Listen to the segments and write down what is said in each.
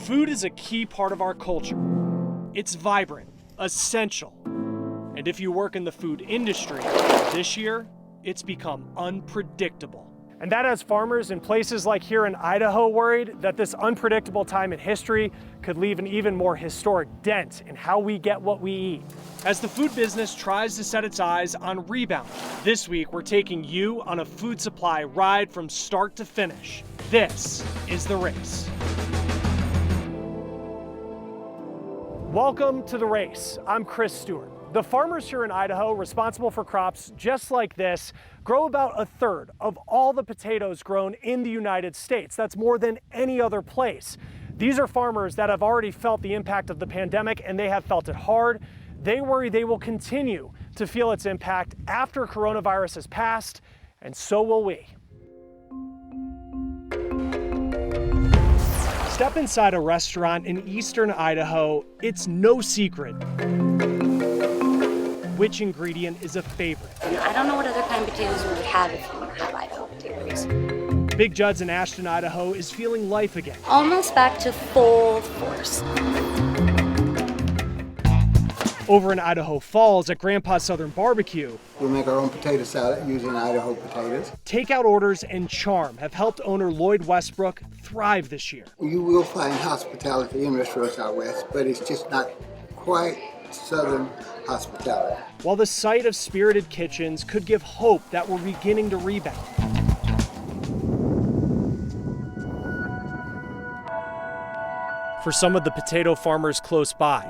Food is a key part of our culture. It's vibrant, essential. And if you work in the food industry, this year, it's become unpredictable. And that has farmers in places like here in Idaho worried that this unpredictable time in history could leave an even more historic dent in how we get what we eat. As the food business tries to set its eyes on rebound, this week we're taking you on a food supply ride from start to finish. This is The Race. Welcome to The Race. I'm Chris Stewart. The farmers here in Idaho responsible for crops just like this grow about a third of all the potatoes grown in the United States. That's more than any other place. These are farmers that have already felt the impact of the pandemic, and they have felt it hard. They worry they will continue to feel its impact after coronavirus has passed, and so will we. Step inside a restaurant in eastern Idaho, it's no secret which ingredient is a favorite. I don't know what other kind of potatoes we would have if we didn't have Idaho potatoes. Big Judd's in Ashton, Idaho is feeling life again. Almost back to full force. Over in Idaho Falls at Grandpa's Southern Barbecue, we make our own potato salad using Idaho potatoes. Takeout orders and charm have helped owner Lloyd Westbrook thrive this year. You will find hospitality in restaurants out west, but it's just not quite Southern hospitality. While the sight of spirited kitchens could give hope that we're beginning to rebound, for some of the potato farmers close by,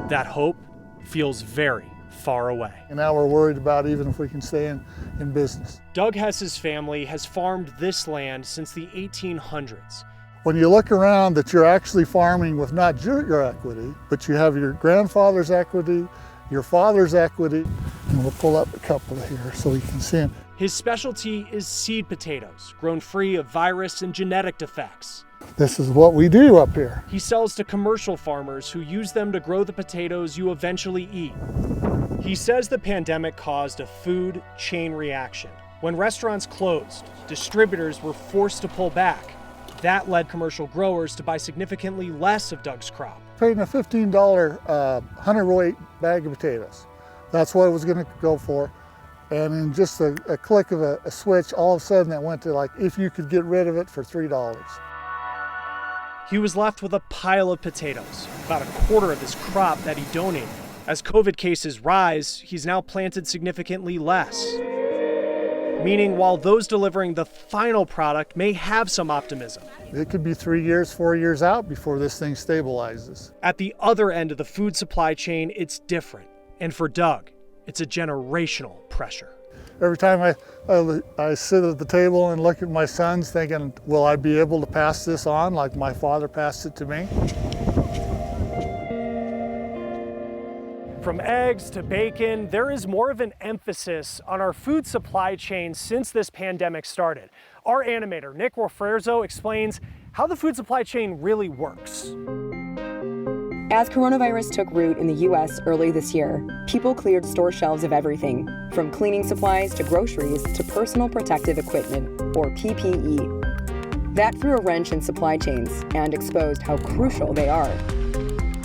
that hope feels very far away. And now we're worried about even if we can stay in business. Doug Hess's family has farmed this land since the 1800s. When you look around that you're actually farming with not your equity, but you have your grandfather's equity, your father's equity, and we'll pull up a couple here so you can see them. His specialty is seed potatoes, grown free of virus and genetic defects. This is what we do up here. He sells to commercial farmers who use them to grow the potatoes you eventually eat. He says the pandemic caused a food chain reaction. When restaurants closed, distributors were forced to pull back. That led commercial growers to buy significantly less of Doug's crop. Paying a $15 100-weight bag of potatoes. That's what it was going to go for. And in just a click of a switch, all of a sudden it went to like, if you could get rid of it for $3. He was left with a pile of potatoes, about a quarter of his crop that he donated. As COVID cases rise, he's now planted significantly less. Meaning while those delivering the final product may have some optimism, it could be 3 years, 4 years out before this thing stabilizes. At the other end of the food supply chain, it's different. And for Doug, it's a generational pressure. Every time I sit at the table and look at my sons thinking, will I be able to pass this on like my father passed it to me? From eggs to bacon, there is more of an emphasis on our food supply chain since this pandemic started. Our animator, Nick Rofrerzo, explains how the food supply chain really works. As coronavirus took root in the U.S. early this year, people cleared store shelves of everything, from cleaning supplies to groceries to personal protective equipment, or PPE. That threw a wrench in supply chains and exposed how crucial they are.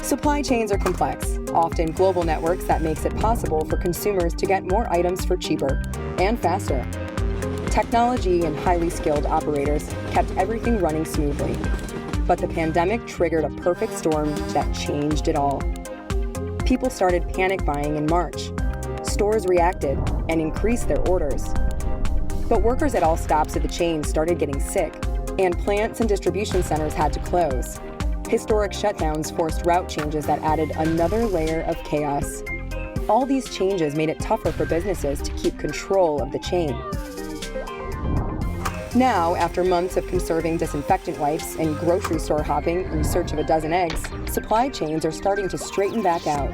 Supply chains are complex, often global networks that makes it possible for consumers to get more items for cheaper and faster. Technology and highly skilled operators kept everything running smoothly. But the pandemic triggered a perfect storm that changed it all. People started panic buying in March. Stores reacted and increased their orders. But workers at all stops of the chain started getting sick, and plants and distribution centers had to close. Historic shutdowns forced route changes that added another layer of chaos. All these changes made it tougher for businesses to keep control of the chain. Now, after months of conserving disinfectant wipes and grocery store hopping in search of a dozen eggs, supply chains are starting to straighten back out.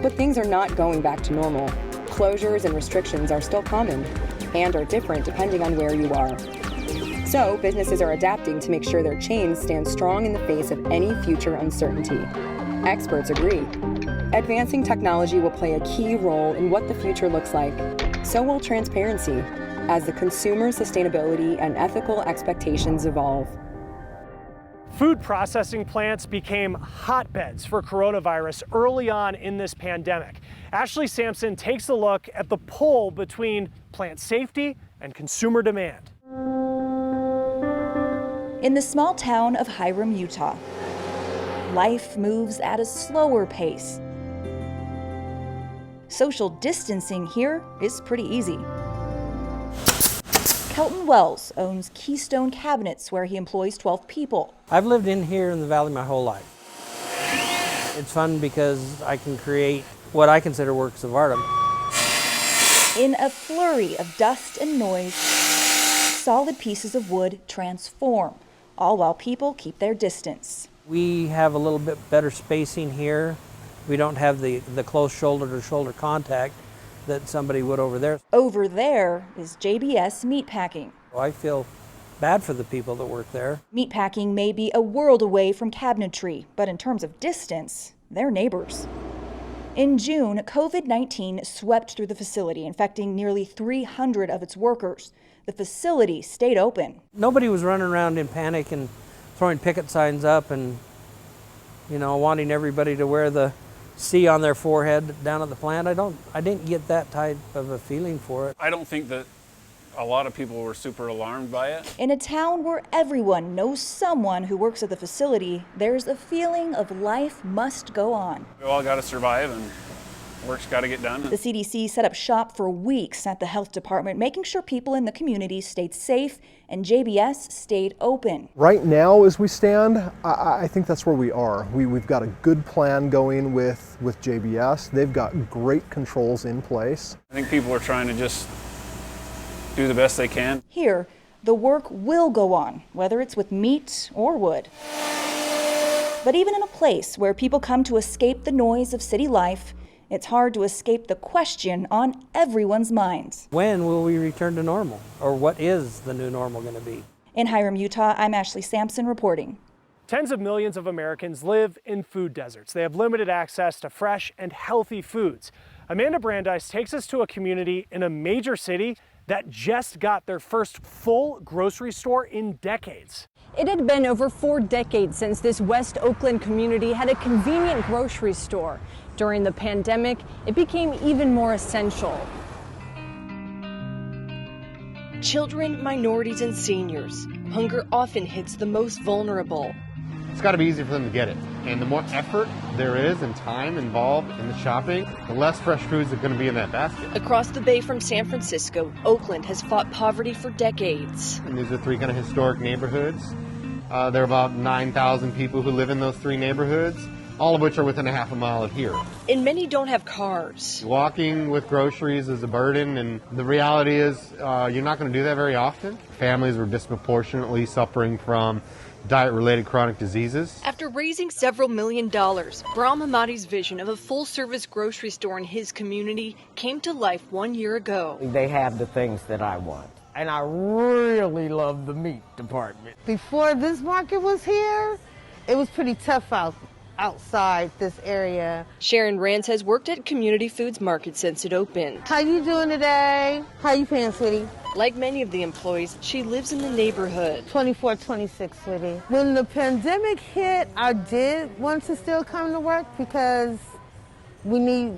But things are not going back to normal. Closures and restrictions are still common and are different depending on where you are. So, businesses are adapting to make sure their chains stand strong in the face of any future uncertainty. Experts agree. Advancing technology will play a key role in what the future looks like. So will transparency, as the consumer sustainability and ethical expectations evolve. Food processing plants became hotbeds for coronavirus early on in this pandemic. Ashley Sampson takes a look at the pull between plant safety and consumer demand. In the small town of Hiram, Utah, life moves at a slower pace. Social distancing here is pretty easy. Kelton Wells owns Keystone Cabinets, where he employs 12 people. I've lived in here in the valley my whole life. It's fun because I can create what I consider works of art. In a flurry of dust and noise, solid pieces of wood transform, all while people keep their distance. We have a little bit better spacing here. We don't have the close shoulder-to-shoulder contact that somebody would over there. Over there is JBS Meatpacking. I feel bad for the people that work there. Meatpacking may be a world away from cabinetry, but in terms of distance, they're neighbors. In June, COVID-19 swept through the facility, infecting nearly 300 of its workers. The facility stayed open. Nobody was running around in panic and throwing picket signs up and, wanting everybody to wear the C on their forehead down at the plant. I didn't get that type of a feeling for it. I don't think that a lot of people were super alarmed by it. In a town where everyone knows someone who works at the facility, there's a feeling of life must go on. We all got to survive and work's got to get done. The CDC set up shop for weeks at the health department, making sure people in the community stayed safe, and JBS stayed open. Right now, as we stand, I think that's where we are. We've got a good plan going with JBS. They've got great controls in place. I think people are trying to just do the best they can. Here, the work will go on, whether it's with meat or wood. But even in a place where people come to escape the noise of city life, it's hard to escape the question on everyone's minds. When will we return to normal? Or what is the new normal going to be? In Hiram, Utah, I'm Ashley Sampson reporting. Tens of millions of Americans live in food deserts. They have limited access to fresh and healthy foods. Amanda Brandeis takes us to a community in a major city that just got their first full grocery store in decades. It had been over 4 decades since this West Oakland community had a convenient grocery store. During the pandemic, it became even more essential. Children, minorities, and seniors. Hunger often hits the most vulnerable. It's got to be easy for them to get it. And the more effort there is and time involved in the shopping, the less fresh foods are going to be in that basket. Across the bay from San Francisco, Oakland has fought poverty for decades. And these are 3 kind of historic neighborhoods. There are about 9,000 people who live in those 3 neighborhoods, all of which are within a half a mile of here. And many don't have cars. Walking with groceries is a burden, and the reality is you're not going to do that very often. Families were disproportionately suffering from diet-related chronic diseases. After raising several $1 million, Bahram Hamadi's vision of a full-service grocery store in his community came to life 1 year ago. They have the things that I want, and I really love the meat department. Before this market was here, it was pretty tough outside this area. Sharon Rands has worked at Community Foods Market since it opened. How you doing today? How you feeling, sweetie? Like many of the employees, she lives in the neighborhood. 2426, sweetie. When the pandemic hit, I did want to still come to work because we need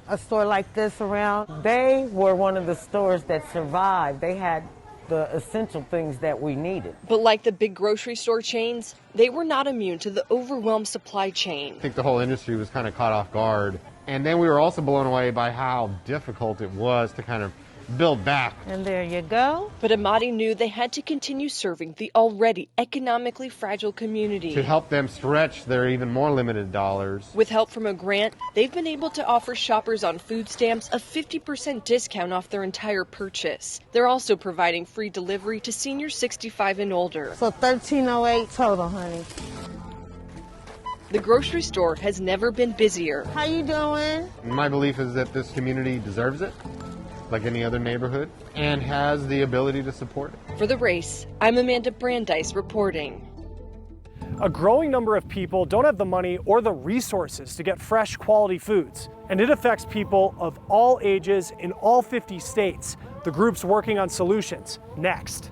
a store like this around. They were one of the stores that survived. They had the essential things that we needed. But like the big grocery store chains, they were not immune to the overwhelmed supply chain. I think the whole industry was kind of caught off guard. And then we were also blown away by how difficult it was to kind of build back. And there you go. But Hamadi knew they had to continue serving the already economically fragile community. To help them stretch their even more limited dollars. With help from a grant, they've been able to offer shoppers on food stamps a 50% discount off their entire purchase. They're also providing free delivery to seniors 65 and older. So $13.08 total, honey. The grocery store has never been busier. How you doing? My belief is that this community deserves it, like any other neighborhood, and has the ability to support it. For The Race, I'm Amanda Brandeis reporting. A growing number of people don't have the money or the resources to get fresh, quality foods, and it affects people of all ages in all 50 states. The group's working on solutions. Next.